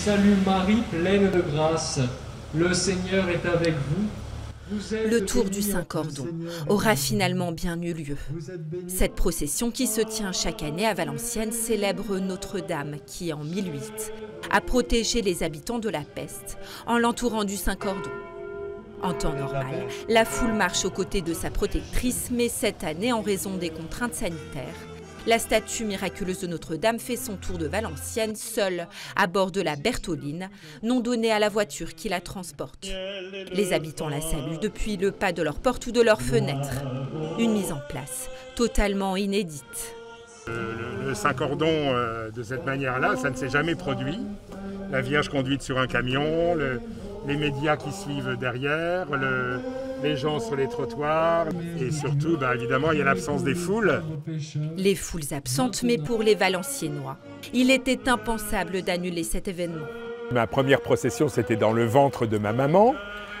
salue Marie, pleine de grâce. Le Seigneur est avec vous. Le tour du Saint-Cordon aura finalement bien eu lieu. Cette procession qui se tient chaque année à Valenciennes célèbre Notre-Dame qui, en 1008, a protégé les habitants de la peste en l'entourant du Saint-Cordon. En temps normal, la foule marche aux côtés de sa protectrice, mais cette année, en raison des contraintes sanitaires, la statue miraculeuse de Notre-Dame fait son tour de Valenciennes seule, à bord de la Bertholine, nom donné à la voiture qui la transporte. Les habitants la saluent depuis le pas de leur porte ou de leur fenêtre. Une mise en place totalement inédite. Le Saint-Cordon, de cette manière-là, ça ne s'est jamais produit. La Vierge conduite sur un camion, les médias qui suivent derrière, les gens sur les trottoirs et surtout, évidemment, il y a l'absence des foules. Les foules absentes, mais pour les Valenciennois, il était impensable d'annuler cet événement. Ma première procession, c'était dans le ventre de ma maman,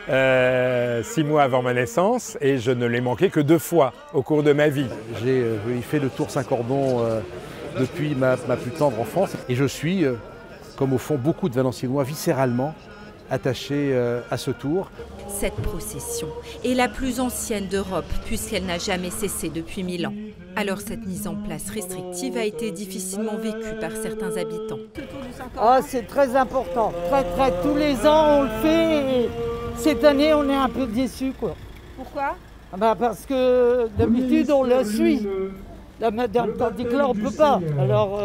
6 mois avant ma naissance, et je ne l'ai manqué que 2 fois au cours de ma vie. J'ai fait le Tour Saint-Cordon depuis ma plus tendre enfance, et je suis, comme au fond beaucoup de Valenciennois, viscéralement attaché à ce tour. Cette procession est la plus ancienne d'Europe puisqu'elle n'a jamais cessé depuis 1000 ans. Alors cette mise en place restrictive a été difficilement vécue par certains habitants. Ah, c'est très important. Tous les ans on le fait et cette année on est un peu déçus, quoi. Pourquoi? Parce que d'habitude on la suit. Tandis que là on ne peut pas. Alors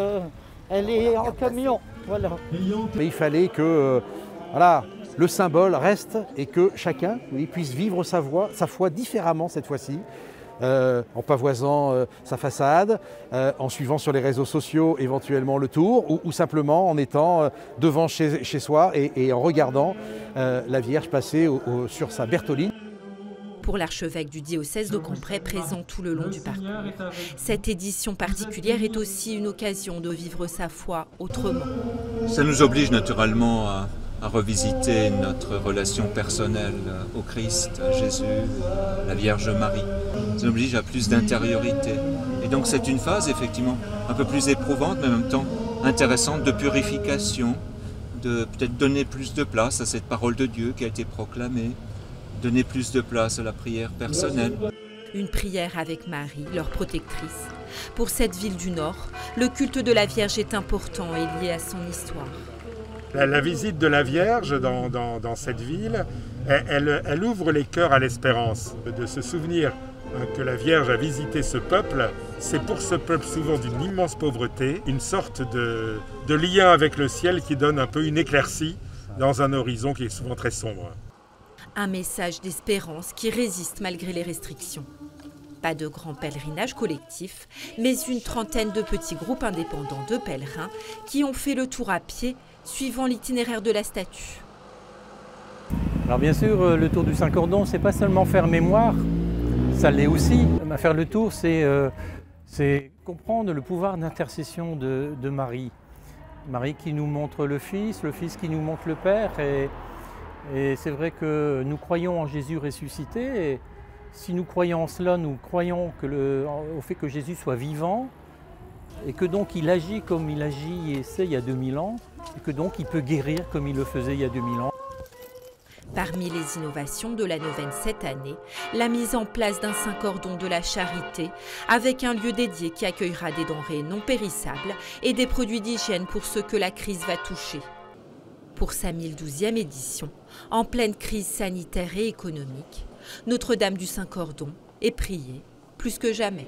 elle est en camion. Voilà. Mais il fallait que le symbole reste et que chacun puisse vivre sa foi différemment cette fois-ci, en pavoisant sa façade, en suivant sur les réseaux sociaux éventuellement le tour, ou simplement en étant devant chez soi et en regardant la Vierge passer sur sa Bertholine. Pour l'archevêque du diocèse de Cambrai présent tout le long du parcours, cette édition particulière est aussi une occasion de vivre sa foi autrement. Ça nous oblige naturellement à revisiter notre relation personnelle au Christ, à Jésus, à la Vierge Marie. Ça nous oblige à plus d'intériorité. Et donc c'est une phase effectivement un peu plus éprouvante, mais en même temps intéressante de purification, de peut-être donner plus de place à cette parole de Dieu qui a été proclamée, donner plus de place à la prière personnelle. Une prière avec Marie, leur protectrice. Pour cette ville du Nord, le culte de la Vierge est important et lié à son histoire. La visite de la Vierge dans cette ville, elle ouvre les cœurs à l'espérance. De se souvenir que la Vierge a visité ce peuple, c'est pour ce peuple souvent d'une immense pauvreté, une sorte de lien avec le ciel qui donne un peu une éclaircie dans un horizon qui est souvent très sombre. Un message d'espérance qui résiste malgré les restrictions. Pas de grands pèlerinages collectifs, mais une trentaine de petits groupes indépendants de pèlerins qui ont fait le tour à pied suivant l'itinéraire de la statue. Alors bien sûr, le tour du Saint-Cordon, c'est pas seulement faire mémoire, ça l'est aussi. Faire le tour, c'est comprendre le pouvoir d'intercession de Marie. Marie qui nous montre le Fils qui nous montre le Père. Et c'est vrai que nous croyons en Jésus ressuscité. Et si nous croyons en cela, nous croyons au fait que Jésus soit vivant et que donc il agit comme il agit et sait il y a 2000 ans et que donc il peut guérir comme il le faisait il y a 2000 ans. Parmi les innovations de la neuvaine cette année, la mise en place d'un Saint-Cordon de la Charité avec un lieu dédié qui accueillera des denrées non périssables et des produits d'hygiène pour ceux que la crise va toucher. Pour sa 1012e édition, en pleine crise sanitaire et économique, Notre-Dame du Saint-Cordon est priée plus que jamais.